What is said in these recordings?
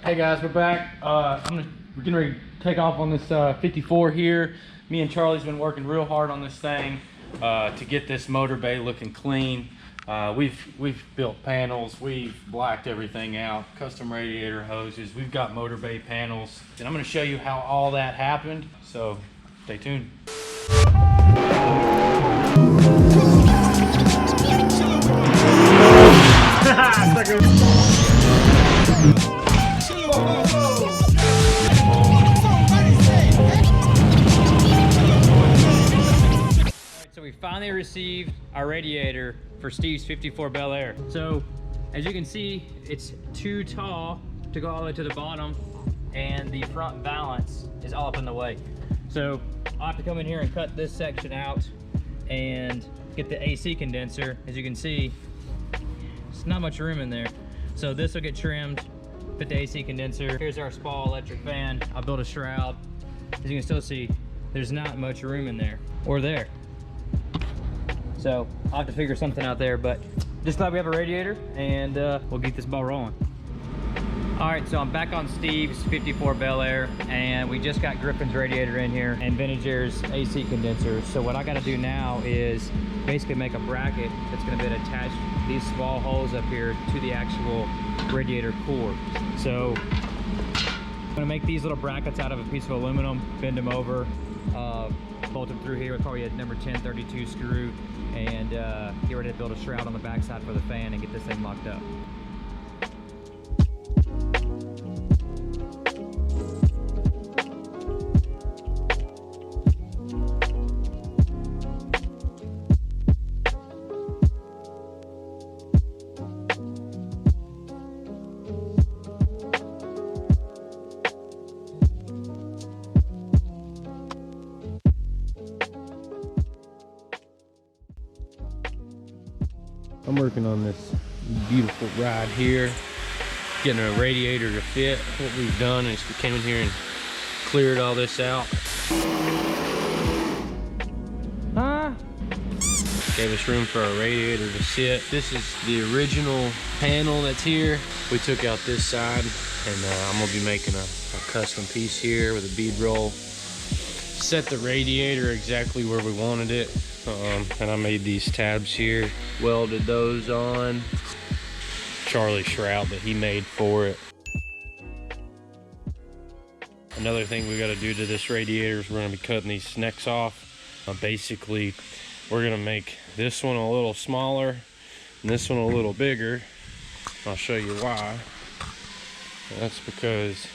Hey guys, we're back. We're getting ready to take off on this 54 here. Me and Charlie's been working real hard on this thing to get this motor bay looking clean. We've built panels, we've blacked everything out, custom radiator hoses, we've got motor bay panels, and I'm going to show you how all that happened. So stay tuned. So we finally received our radiator for Steve's 54 BEL-AIR. So as you can see, it's too tall to go all the way to the bottom, and the front balance is all up in the way. So I'll have to come in here and cut this section out and get the AC condenser. As you can see, there's not much room in there. So this will get trimmed, put the AC condenser. Here's our small electric fan. I'll build a shroud. As you can still see, there's not much room in there or there. So I'll have to figure something out there, but just glad we have a radiator, and we'll get this ball rolling. All right, so I'm back on Steve's 54 BEL-AIR, and we just got Griffin's radiator in here and Vintage Air's AC condenser. So what I gotta do now is basically make a bracket that's gonna be attached these small holes up here to the actual radiator core. So I'm gonna make these little brackets out of a piece of aluminum, bend them over, bolt them through here with probably a number 1032 screw, and get ready to build a shroud on the backside for the fan and get this thing locked up. I'm working on this beautiful ride here, getting a radiator to fit. What we've done is we came in here and cleared all this out. Gave us room for a radiator to sit. This is the original panel that's here. We took out this side, and I'm gonna be making a custom piece here with a bead roll. Set the radiator exactly where we wanted it. And I made these tabs here, welded those on. Charlie's shroud that he made for it. Another thing we got to do to this radiator is we're going to be cutting these necks off. Basically, we're going to make this one a little smaller and this one a little bigger. I'll show you why. That's because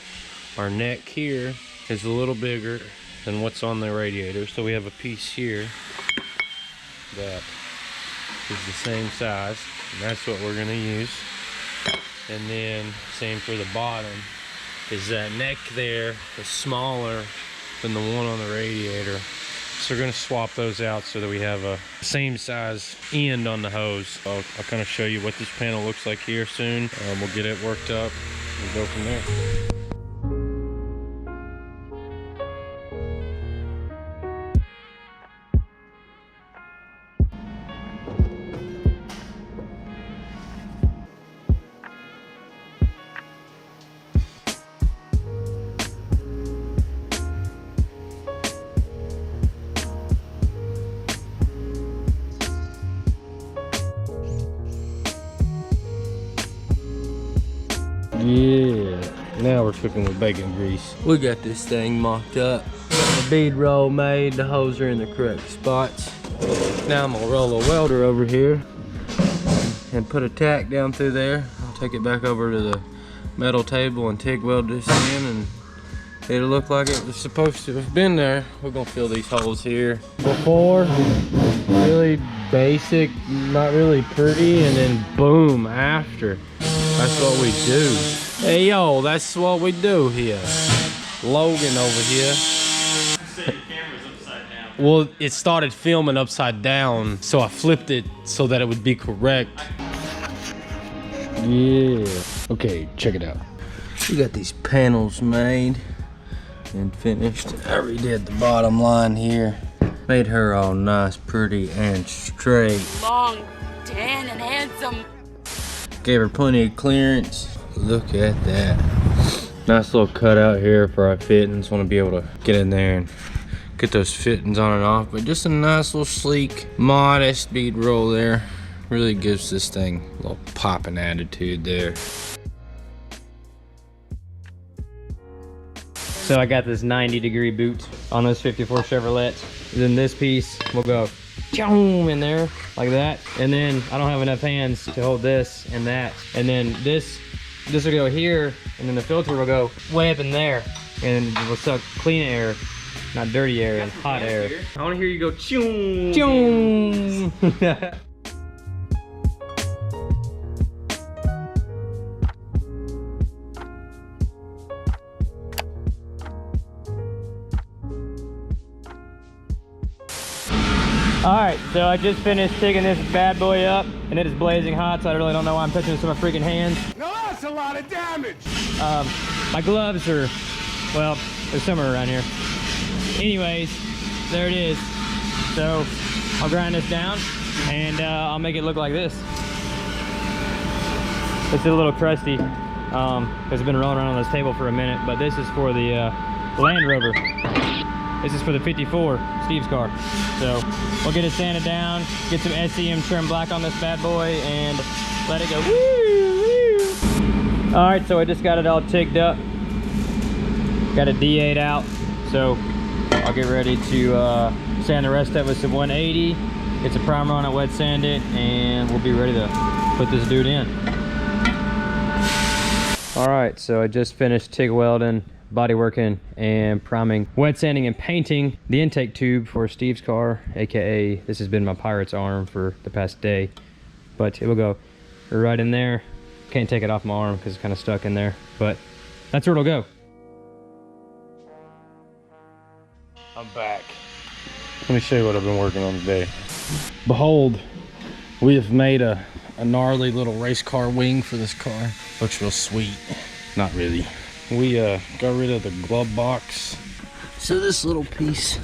our neck here is a little bigger than what's on the radiator. So we have a piece here that is the same size, and that's what we're going to use. And then same for the bottom, is that neck there is smaller than the one on the radiator. So we're going to swap those out so that we have a same size end on the hose. I'll kind of show you what this panel looks like here soon. We'll get it worked up and go from there. Yeah, now we're cooking with bacon grease. We got this thing mocked up. Got the bead roll made, the holes are in the correct spots. Now I'm gonna roll a welder over here and put a tack down through there. I'll take it back over to the metal table and TIG weld this in, and it'll look like it was supposed to have been there. We're gonna fill these holes here. Before, really basic, not really pretty, and then boom, after. That's what we do. Hey yo, that's what we do here. Logan over here. Your camera's upside down. Well, it started filming upside down, so I flipped it so that it would be correct. Yeah. Okay, check it out. We got these panels made and finished. I redid the bottom line here. Made her all nice, pretty, and straight. Long, tan, and handsome. Gave her plenty of clearance. Look at that. Nice little cutout here for our fittings. Want to be able to get in there and get those fittings on and off. But just a nice little sleek, modest bead roll there. Really gives this thing a little popping attitude there. So I got this 90-degree boot on those 54 Chevrolets. Then this piece will go in there like that. And then I don't have enough hands to hold this and that. And then this will go here, and then the filter will go way up in there. And it will suck clean air, not dirty air, and hot air. I want to hear you go choom. Choom. All right, so I just finished taking this bad boy up, and it is blazing hot, so I really don't know why I'm touching this with my freaking hands. Now that's a lot of damage! My gloves are, well, they're somewhere around here. Anyways, there it is. So I'll grind this down, and I'll make it look like this. It's a little crusty, because it's been rolling around on this table for a minute, but this is for the Land Rover. This is for the 54, Steve's car. So we'll get it sanded down, get some SEM trim black on this bad boy, and let it go. Woo, woo. All right, so I just got it all ticked up. Got a D8 out, so I'll get ready to sand the rest of it with some 180, get some primer on it, wet sand it, and we'll be ready to put this dude in. All right, so I just finished TIG welding, body working, and priming, wet sanding, and painting the intake tube for Steve's car, aka this has been my Pirate's arm for the past day, but it will go right in there. Can't take it off my arm because it's kind of stuck in there, but that's where it'll go. I'm back. Let me show you what I've been working on today. Behold, we have made a gnarly little race car wing for this car. Looks real sweet. Not really. We got rid of the glove box, so this little piece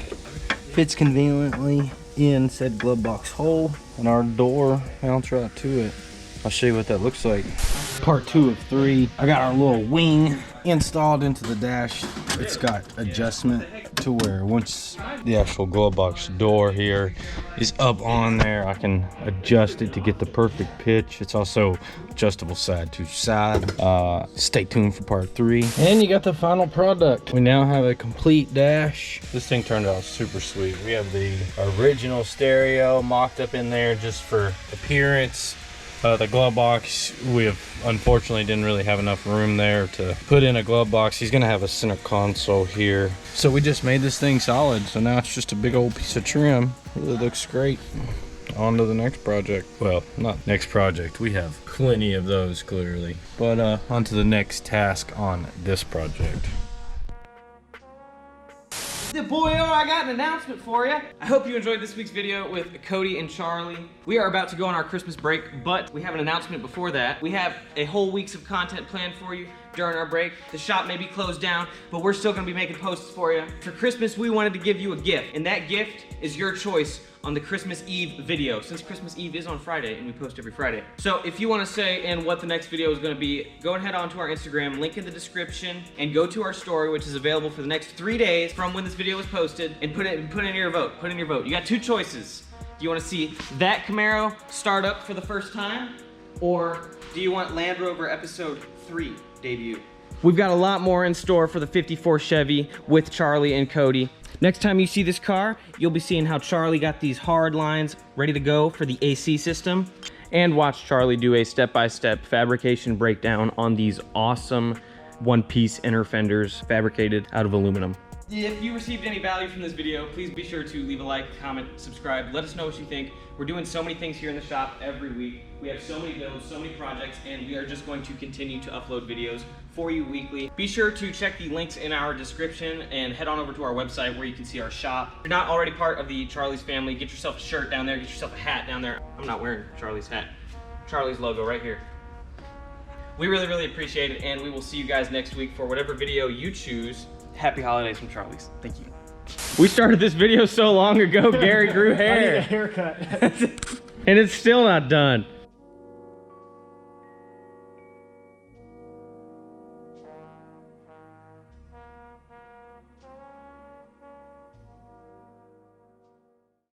fits conveniently in said glove box hole, and our door mounts right to it. I'll show you what that looks like. Part 2 of 3. I got our little wing installed into the dash. It's got adjustment to where once the actual glove box door here is up on there, I can adjust it to get the perfect pitch. It's also adjustable side to side. Stay tuned for part 3. And you got the final product. We now have a complete dash. This thing turned out super sweet. We have the original stereo mocked up in there just for appearance. The glove box, we have unfortunately didn't really have enough room there to put in a glove box. He's gonna have a center console here. So we just made this thing solid. So now it's just a big old piece of trim. Really looks great. On to the next project. Well, not next project. We have plenty of those clearly. But on to the next task on this project. Boy, I got an announcement for you. I hope you enjoyed this week's video with Cody and Charlie. We are about to go on our Christmas break, but we have an announcement before that. We have a whole week's of content planned for you during our break. The shop may be closed down, but we're still gonna be making posts for you. For Christmas, we wanted to give you a gift, and that gift is your choice on the Christmas Eve video, since Christmas Eve is on Friday and we post every Friday. So if you want to say and what the next video is going to be, go ahead onto our Instagram, link in the description, and go to our story, which is available for the next 3 days from when this video was posted, and put in your vote. Put in your vote. You got 2 choices. Do you want to see that Camaro start up for the first time, or do you want Land Rover Episode 3 debut? We've got a lot more in store for the 54 Chevy with Charlie and Cody. Next time you see this car, you'll be seeing how Charlie got these hard lines ready to go for the AC system, and watch Charlie do a step-by-step fabrication breakdown on these awesome one-piece inner fenders fabricated out of aluminum. If you received any value from this video, please be sure to leave a like, comment, subscribe. Let us know what you think. We're doing so many things here in the shop every week. We have so many builds, so many projects, and we are just going to continue to upload videos for you weekly. Be sure to check the links in our description and head on over to our website where you can see our shop. If you're not already part of the Charlie's family, get yourself a shirt down there, get yourself a hat down there. I'm not wearing Charlie's hat. Charlie's logo right here. We really, really appreciate it, and we will see you guys next week for whatever video you choose. Happy holidays from Charlie's. Thank you. We started this video so long ago, Gary grew hair. I need a haircut. And it's still not done.